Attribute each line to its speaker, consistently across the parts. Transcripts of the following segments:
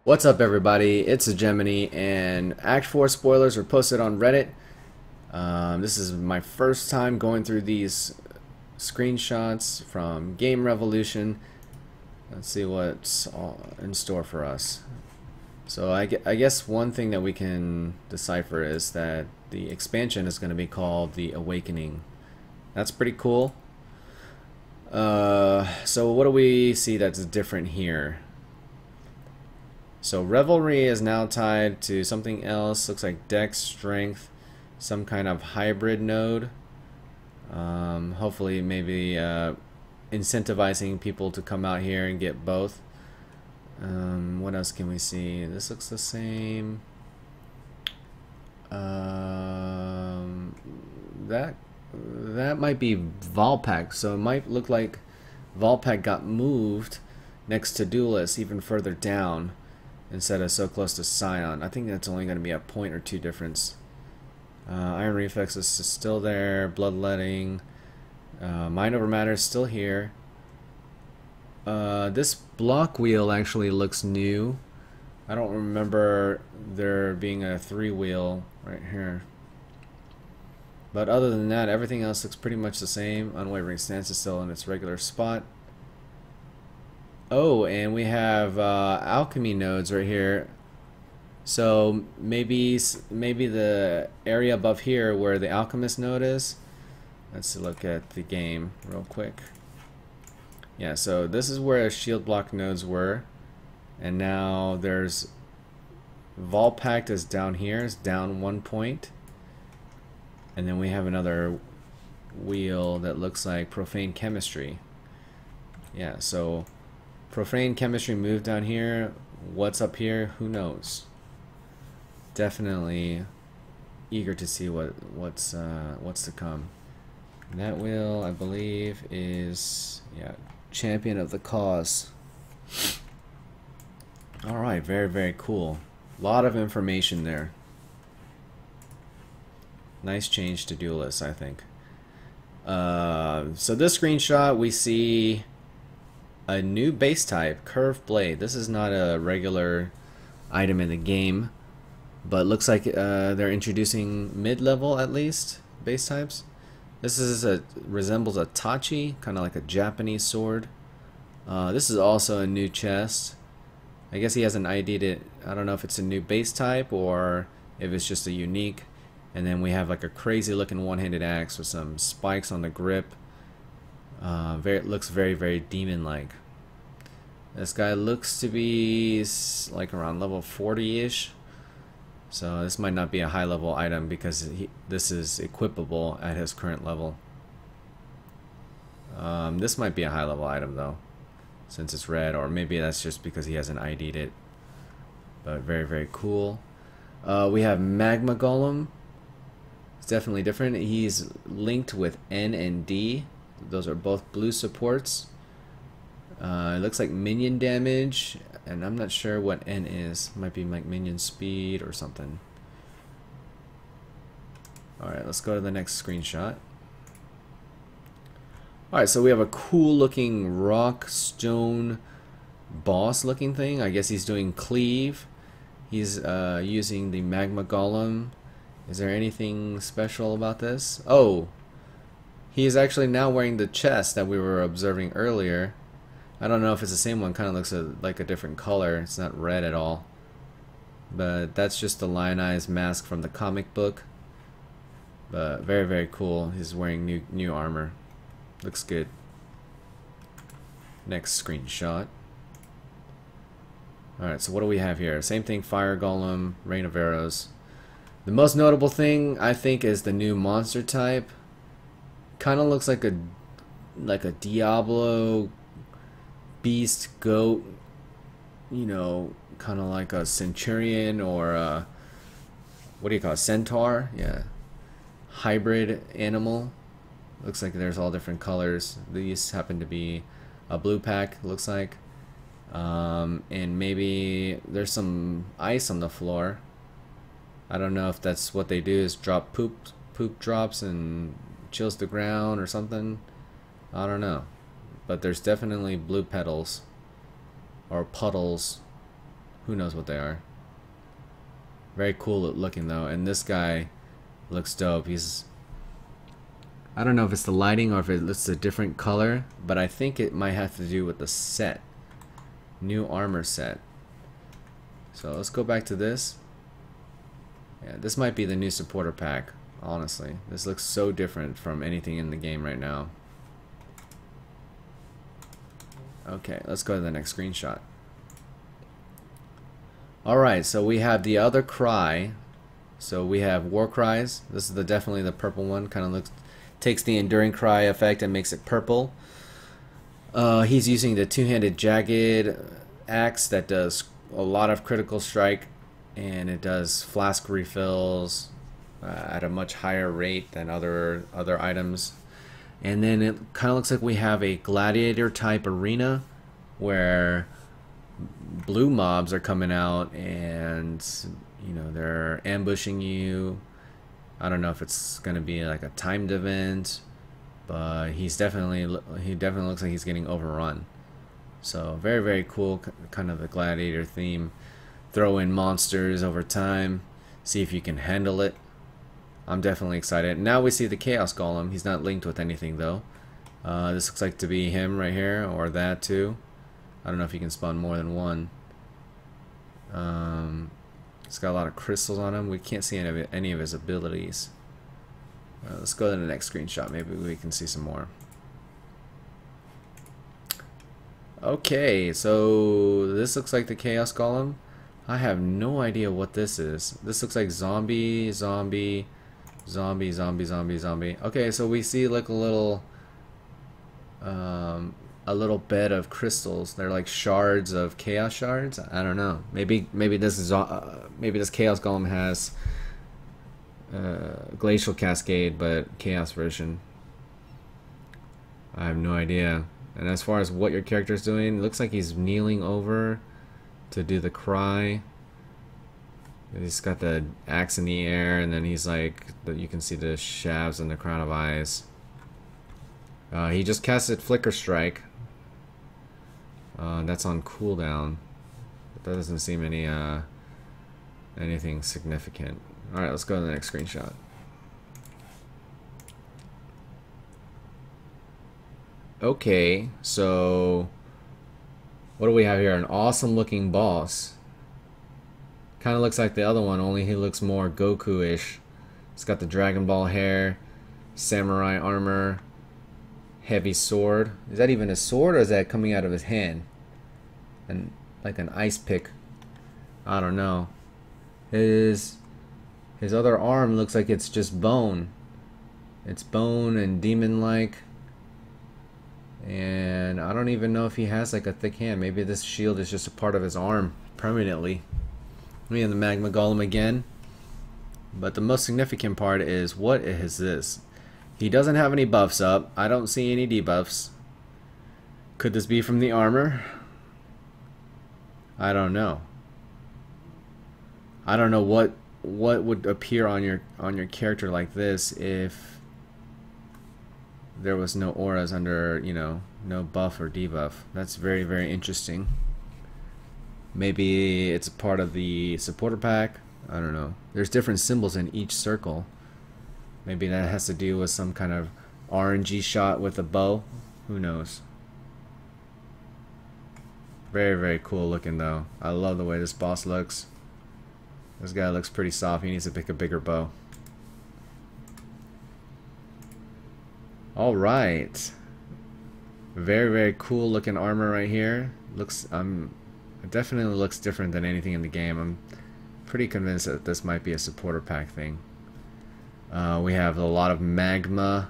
Speaker 1: What's up, everybody? It's Hegemony, and Act 4 spoilers were posted on Reddit. This is my first time going through these screenshots from Game Revolution. Let's see what's in store for us. So I guess one thing that we can decipher is that the expansion is going to be called The Awakening. That's pretty cool. So what do we see that's different here? So Revelry is now tied to something else. Looks like Dex Strength, some kind of hybrid node. Hopefully, maybe incentivizing people to come out here and get both. What else can we see? This looks the same. That might be Volpack. So it might look like Volpack got moved next to Duelist even further down, instead of so close to Scion. I think that's only going to be a point or two difference. Iron Reflex is still there. Bloodletting. Mind Over Matter is still here. This block wheel actually looks new. I don't remember there being a 3-wheel right here. But other than that, everything else looks pretty much the same. Unwavering Stance is still in its regular spot. Oh, and we have alchemy nodes right here. So maybe the area above here where the alchemist node is. Let's look at the game real quick. Yeah, so this is where shield block nodes were, and now there's Volpact is down here. It's down 1 point, and then we have another wheel that looks like Profane Chemistry. Yeah, so Profane Chemistry moved down here. What's up here? Who knows? Definitely eager to see what's to come. And that wheel, I believe, is Champion of the Cause. All right, very cool. A lot of information there. Nice change to Duelist, I think. So this screenshot, we see a new base type, Curved Blade. This is not a regular item in the game, but looks like they're introducing mid-level, at least, base types. This resembles a Tachi, kind of like a Japanese sword. This is also a new chest. I guess he hasn't ID'd it. I don't know if it's a new base type or if it's just a unique. And then we have like a crazy looking one-handed axe with some spikes on the grip. Looks very demon-like. This guy looks to be like around level 40-ish. So this might not be a high-level item because this is equipable at his current level. This might be a high-level item though, since it's red, or maybe that's just because he hasn't ID'd it. But very cool. We have Magma Golem. It's definitely different. He's linked with N and D. Those are both blue supports. It looks like minion damage, and I'm not sure what N is. Might be like minion speed or something. Alright, let's go to the next screenshot. Alright, so we have a cool looking rock stone boss looking thing. I guess he's doing cleave. He's using the Magma Golem. Is there anything special about this? Oh, he is actually now wearing the chest that we were observing earlier. I don't know if it's the same one. Kind of looks like a different color. It's not red at all. But that's just the lionized mask from the comic book. But very cool. He's wearing new armor. Looks good. Next screenshot. Alright, so what do we have here? Same thing, Fire Golem, Rain of Arrows. The most notable thing, I think, is the new monster type. Kind of looks like a Diablo beast goat, you know, kind of like a centurion or a, what do you call it, centaur? Yeah, hybrid animal. Looks like there's all different colors. These happen to be a blue pack, looks like, and maybe there's some ice on the floor. I don't know if that's what they do, is drop poop drops and chills the ground or something. I don't know. But there's definitely blue petals or puddles. Who knows what they are. Very cool looking though, and this guy looks dope. He's, I don't know if it's the lighting or if it's a different color, but I think it might have to do with the set. New armor set. So let's go back to this. Yeah, this might be the new supporter pack, honestly. This looks so different from anything in the game right now. Okay, let's go to the next screenshot. Alright, so we have the other cry. So we have war cries. This is definitely the purple one. Kind of looks, takes the enduring cry effect and makes it purple. He's using the two-handed jagged axe that does a lot of critical strike, and it does flask refills at a much higher rate than other items. And then it kind of looks like we have a gladiator type arena where blue mobs are coming out and, you know, they're ambushing you. I don't know if it's gonna be like a timed event, but he definitely looks like he's getting overrun. So very, very cool, kind of a gladiator theme. Throw in monsters over time, see if you can handle it. I'm definitely excited. Now we see the Chaos Golem. He's not linked with anything though. This looks like to be him right here, or that too. I don't know if you can spawn more than one. It's got a lot of crystals on him. We can't see any of his abilities. Let's go to the next screenshot. Maybe we can see some more. Okay, so this looks like the Chaos Golem. I have no idea what this is. This looks like zombie, zombie, zombie, zombie, zombie, zombie. Okay, so we see like a little bed of crystals. They're like shards of chaos shards. I don't know. Maybe this Chaos Golem has Glacial Cascade, but chaos version. I have no idea. And as far as what your character is doing, it looks like he's kneeling over to do the cry. He's got the axe in the air, and then he's like, you can see the shafts and the crown of eyes. He just casted Flicker Strike. That's on cooldown. That doesn't seem anything significant. Alright, let's go to the next screenshot. Okay, so what do we have here? An awesome looking boss. Kind of looks like the other one, only he looks more Goku-ish. He's got the Dragon Ball hair, samurai armor, heavy sword. Is that even a sword, or is that coming out of his hand? And like an ice pick. I don't know. His other arm looks like it's just bone. It's bone and demon-like. And I don't even know if he has like a thick hand. Maybe this shield is just a part of his arm permanently. Me and the Magma Golem again. But the most significant part is, what is this? He doesn't have any buffs up. I don't see any debuffs. Could this be from the armor? I don't know. I don't know what would appear on your character like this if there was no auras under, you know, no buff or debuff. That's very, very interesting. Maybe it's a part of the supporter pack. I don't know. There's different symbols in each circle. Maybe that has to do with some kind of RNG shot with a bow. Who knows? Very, very cool looking though. I love the way this boss looks. This guy looks pretty soft. He needs to pick a bigger bow. Alright. Very, very cool looking armor right here. Looks it definitely looks different than anything in the game. I'm pretty convinced that this might be a supporter pack thing. We have a lot of magma,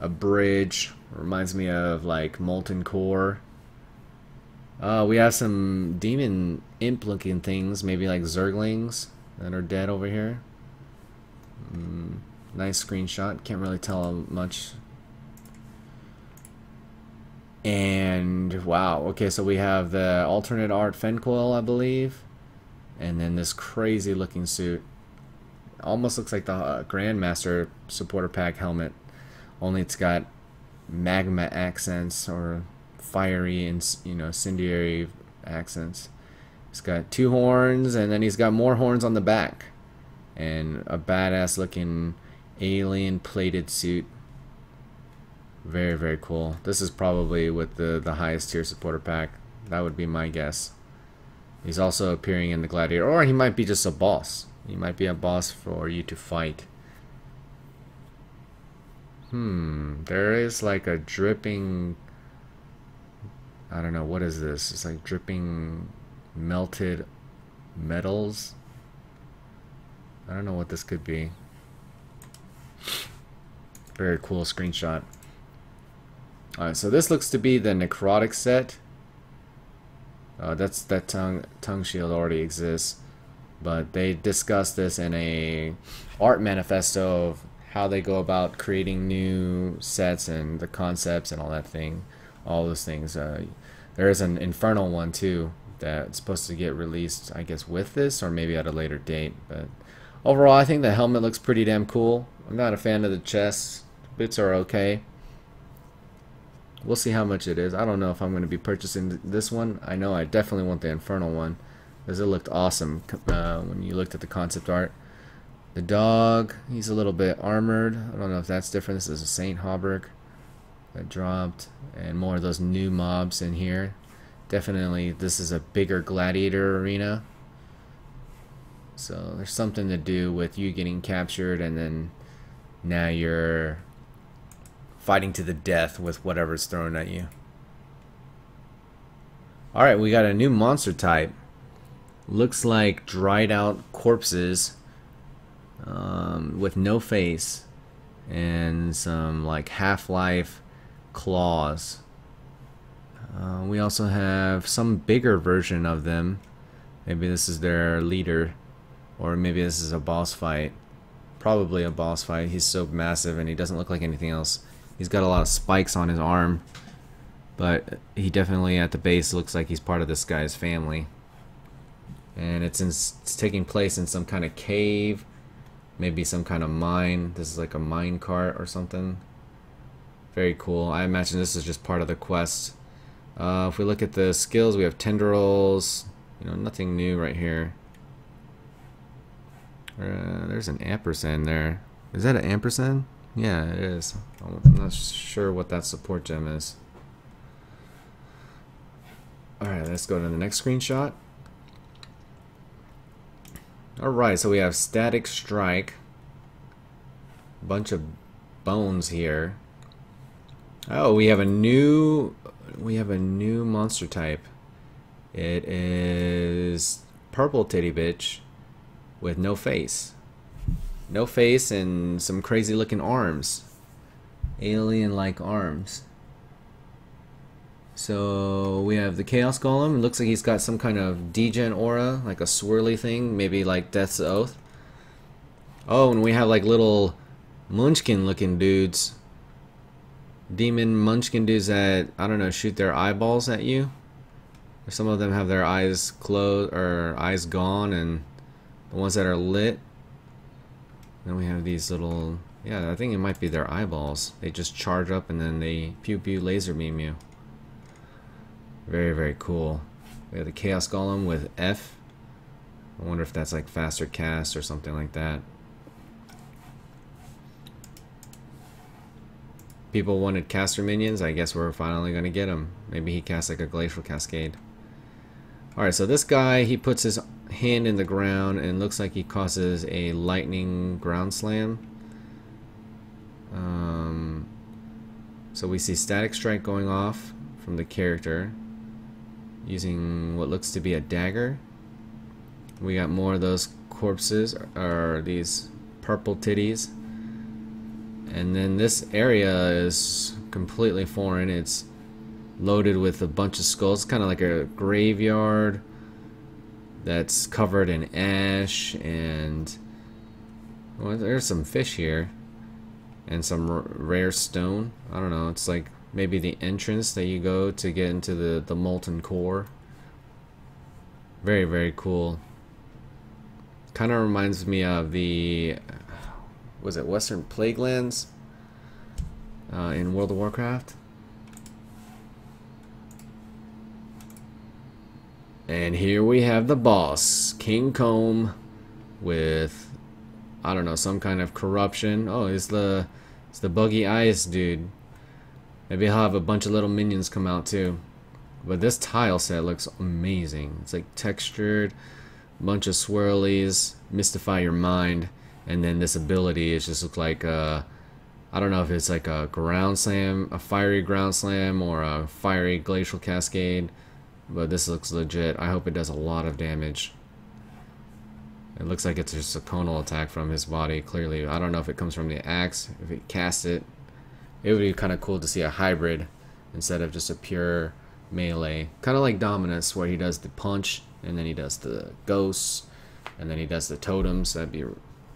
Speaker 1: a bridge, reminds me of like molten core. We have some demon imp looking things, maybe like zerglings that are dead over here. Nice screenshot, can't really tell much. And wow, okay, so we have the alternate art Fencoil, I believe, and then this crazy looking suit. Almost looks like the Grandmaster supporter pack helmet, only it's got magma accents or fiery and, you know, incendiary accents. He's got 2 horns, and then he's got more horns on the back. And a badass looking alien plated suit. Very, very cool. This is probably with the highest tier supporter pack. That would be my guess. He's also appearing in the Gladiator. Or he might be just a boss. He might be a boss for you to fight. There is like a dripping... I don't know, what is this? It's like dripping melted metals. I don't know what this could be. Very cool screenshot. Alright, so this looks to be the necrotic set. That tongue shield already exists, but they discussed this in a art manifesto of how they go about creating new sets and the concepts and all that thing, all those things. There is an infernal one too that's supposed to get released, I guess, with this or maybe at a later date. But overall, I think the helmet looks pretty damn cool. I'm not a fan of the chest. Boots are okay. We'll see how much it is. I don't know if I'm going to be purchasing this one. I know I definitely want the infernal one because it looked awesome when you looked at the concept art. The dog, he's a little bit armored. I don't know if that's different. This is a Saint Hauberg that dropped, and more of those new mobs in here. Definitely this is a bigger gladiator arena, so there's something to do with you getting captured and then now you're fighting to the death with whatever's thrown at you. Alright, we got a new monster type. Looks like dried out corpses with no face and some like Half-Life claws. We also have some bigger version of them. Maybe this is their leader, or maybe this is a boss fight. Probably a boss fight. He's so massive and he doesn't look like anything else. He's got a lot of spikes on his arm, but he definitely at the base looks like he's part of this guy's family. And it's taking place in some kind of cave, maybe some kind of mine. This is like a mine cart or something. Very cool. I imagine this is just part of the quest. If we look at the skills, we have tendrils. You know, nothing new right here. There's an ampersand there. Is that an ampersand? Yeah, it is. I'm not sure what that support gem is. Alright, let's go to the next screenshot. Alright, so we have static strike. Bunch of bones here. Oh, we have a new monster type. It is purple titty bitch with no face. No face and some crazy looking arms. Alien-like arms. So we have the Chaos Golem. It looks like he's got some kind of degen aura, like a swirly thing, maybe like Death's Oath. Oh, and we have like little munchkin looking dudes. Demon munchkin dudes that, I don't know, shoot their eyeballs at you. Some of them have their eyes closed or eyes gone, and the ones that are lit. Then we have these little, yeah, I think it might be their eyeballs. They just charge up and then they pew pew laser beam you. Very, very cool. We have the Chaos Golem with F. I wonder if that's like faster cast or something like that. People wanted caster minions. I guess we're finally going to get them. Maybe he casts like a Glacial Cascade. Alright, so this guy, he puts his hand in the ground and looks like he causes a lightning ground slam. So we see static strike going off from the character using what looks to be a dagger. We got more of those corpses, or these purple titties. And then this area is completely foreign. It's loaded with a bunch of skulls, kind of like a graveyard that's covered in ash, and well, there's some fish here and some rare stone. I don't know, it's like maybe the entrance that you go to get into the molten core. Very, very cool. Kind of reminds me of the, was it Western Plaguelands in World of Warcraft? And here we have the boss, King Comb, with, I don't know, some kind of corruption. Oh, it's the buggy eyes dude. Maybe I'll have a bunch of little minions come out too. But this tile set looks amazing. It's like textured, bunch of swirlies, mystify your mind, and then this ability it just looks like I don't know if it's like a ground slam, a fiery ground slam, or a fiery glacial cascade, but this looks legit. I hope it does a lot of damage. It looks like it's just a conal attack from his body, clearly. I don't know if it comes from the axe, if it casts it. It would be kind of cool to see a hybrid instead of just a pure melee. Kind of like Dominus, where he does the punch, and then he does the ghosts, and then he does the totems. That'd be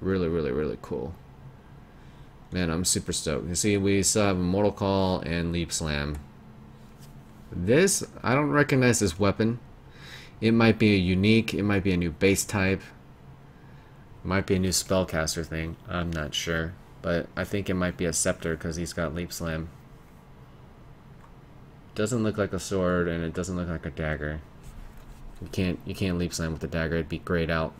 Speaker 1: really, really, really cool. Man, I'm super stoked. You see, we still have Mortal Call and Leap Slam. This, I don't recognize this weapon. It might be a unique, it might be a new base type. It might be a new spellcaster thing. I'm not sure. But I think it might be a scepter because he's got Leap Slam. Doesn't look like a sword, and it doesn't look like a dagger. You can't Leap Slam with the dagger. It'd be grayed out.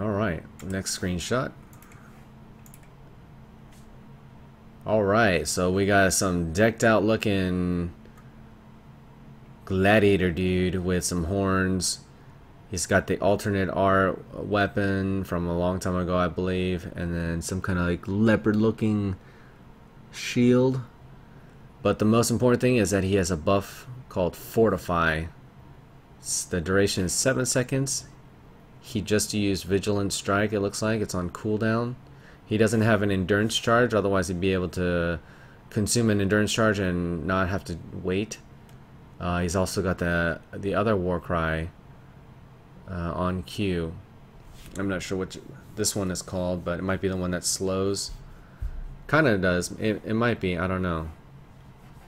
Speaker 1: All right, next screenshot. All right, so we got some decked out looking gladiator dude with some horns. He's got the alternate art weapon from a long time ago, I believe, and then some kind of like leopard looking shield. But the most important thing is that he has a buff called Fortify. The duration is 7 seconds. He just used Vigilant Strike, it looks like. It's on cooldown. He doesn't have an endurance charge, otherwise he'd be able to consume an endurance charge and not have to wait. He's also got the other Warcry on Q. I'm not sure which this one is called, but it might be the one that slows. Kind of does. It might be. I don't know.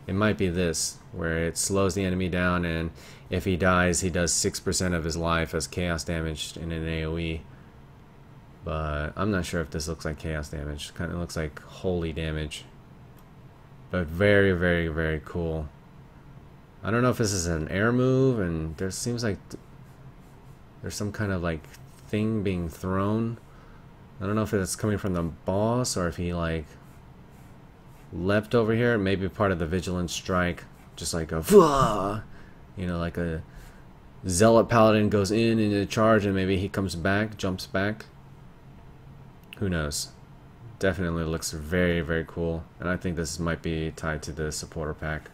Speaker 1: It might be this, where it slows the enemy down, and if he dies, he does 6% of his life as chaos damage in an AoE. But I'm not sure if this looks like chaos damage. Kind of looks like holy damage. But very, very, very cool. I don't know if this is an air move, and there seems like there's some kind of like thing being thrown. I don't know if it's coming from the boss or if he like leapt over here. Maybe part of the Vigilant Strike, just like a, you know, like a Zealot Paladin goes in a charge and maybe he comes back, jumps back. Who knows? Definitely looks very, very cool, and I think this might be tied to the supporter pack.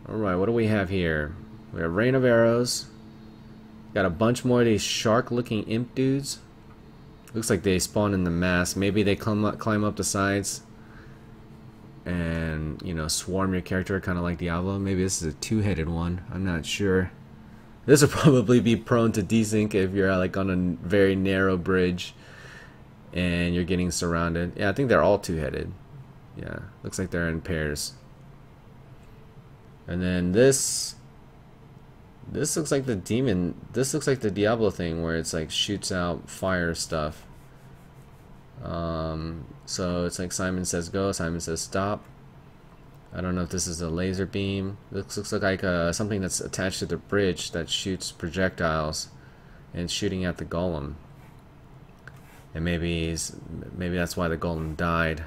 Speaker 1: Alright, what do we have here? We have Rain of Arrows. Got a bunch more of these shark-looking imp dudes. Looks like they spawn in the mass. Maybe they climb up the sides and, you know, swarm your character, kind of like Diablo. Maybe this is a two-headed one. I'm not sure. This would probably be prone to desync if you're like on a very narrow bridge and you're getting surrounded. Yeah, I think they're all two-headed. Yeah, looks like they're in pairs. And then this looks like the demon. This looks like the Diablo thing where it's like shoots out fire stuff. So it's like Simon says go, Simon says stop. I don't know if this is a laser beam. This looks like something that's attached to the bridge that shoots projectiles and shooting at the golem. And maybe that's why the golem died.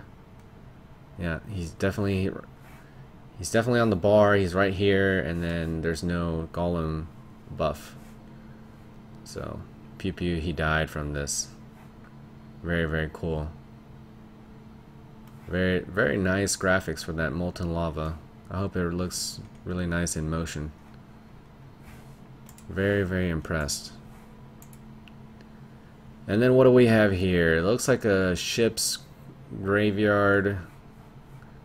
Speaker 1: Yeah, he's definitely on the bar. He's right here, and then there's no golem buff. So pew pew, he died from this. Very, very cool. Very, very nice graphics for that molten lava. I hope it looks really nice in motion. Very, very impressed. And then what do we have here? It looks like a ship's graveyard.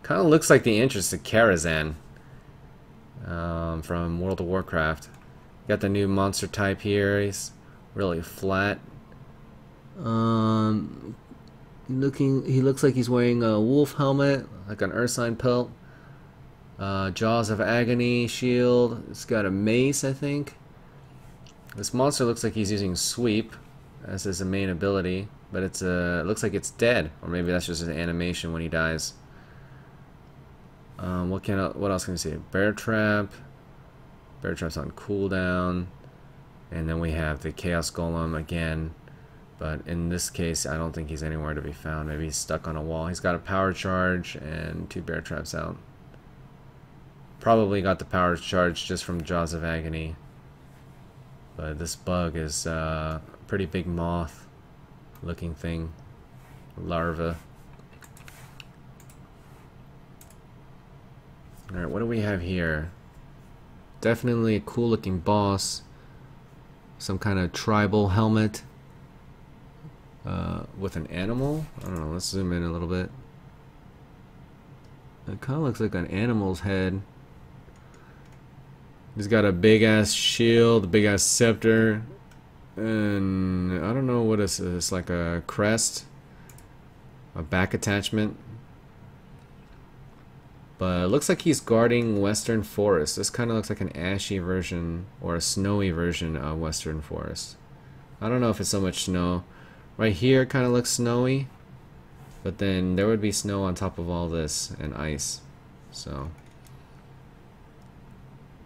Speaker 1: Kind of looks like the entrance to Karazhan from World of Warcraft. Got the new monster type here. He's really flat. He looks like he's wearing a wolf helmet, like an Ursine pelt. Jaws of Agony shield. It's got a mace, I think. This monster looks like he's using sweep as his main ability, but it looks like it's dead, or maybe that's just an animation when he dies. What else can we see? Bear Trap. Bear Trap's on cooldown. And then we have the Chaos Golem again. But in this case, I don't think he's anywhere to be found. Maybe he's stuck on a wall. He's got a power charge and 2 Bear Traps out. Probably got the power charge just from Jaws of Agony. But this bug is a pretty big moth looking thing. Larva. Alright, what do we have here? Definitely a cool looking boss. Some kind of tribal helmet. With an animal? I don't know, let's zoom in a little bit. It kind of looks like an animal's head. He's got a big ass shield, a big ass scepter, and I don't know what is this, like a crest, a back attachment. But it looks like he's guarding Western Forest. This kind of looks like an ashy version or a snowy version of Western Forest. I don't know if it's so much snow. Right here kind of looks snowy, but then there would be snow on top of all this and ice. So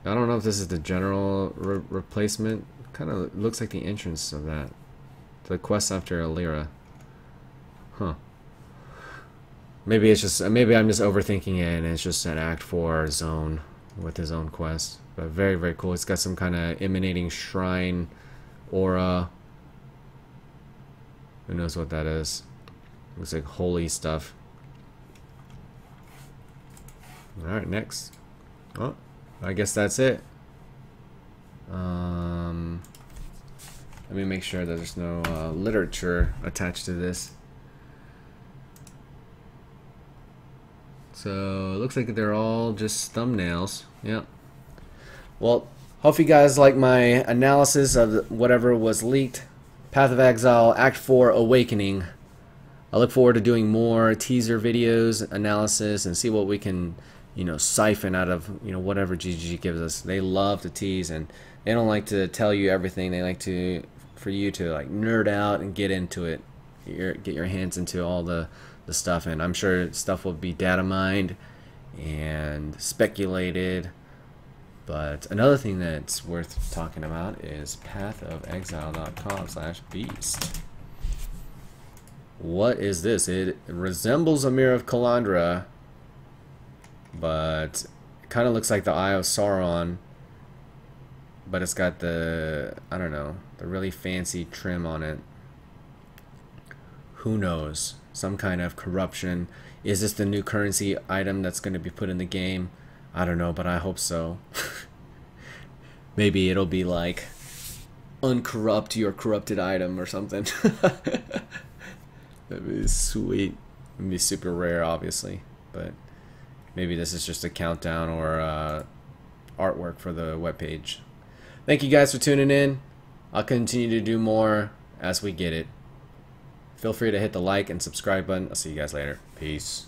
Speaker 1: I don't know if this is the general replacement. Kind of looks like the entrance of that. The quest after Alira. Huh. Maybe it's just, maybe I'm just overthinking it and it's just an Act 4 zone with his own quest. But very, very cool. It's got some kind of emanating shrine aura. Who knows what that is? Looks like holy stuff. Alright, next. Oh, I guess that's it. Let me make sure that there's no literature attached to this. So it looks like they're all just thumbnails. Yep. Well, hope you guys like my analysis of whatever was leaked. Path of Exile Act 4 Awakening. I look forward to doing more teaser videos, analysis, and see what we can, you know, siphon out of, you know, whatever GGG gives us. They love to tease, and they don't like to tell you everything. They like to, for you to like nerd out and get into it, get your hands into all the stuff. And I'm sure stuff will be data mined and speculated. But another thing that's worth talking about is pathofexile.com/beast. What is this? It resembles a Mirror of Kalandra, but it kind of looks like the Eye of Sauron, but it's got the, I don't know, the really fancy trim on it. Who knows? Some kind of corruption. Is this the new currency item that's going to be put in the game? I don't know, but I hope so. Maybe it'll be like uncorrupt your corrupted item or something. That'd be sweet. It'd be super rare, obviously, but maybe this is just a countdown or artwork for the webpage. Thank you guys for tuning in. I'll continue to do more as we get it. Feel free to hit the like and subscribe button. I'll see you guys later. Peace.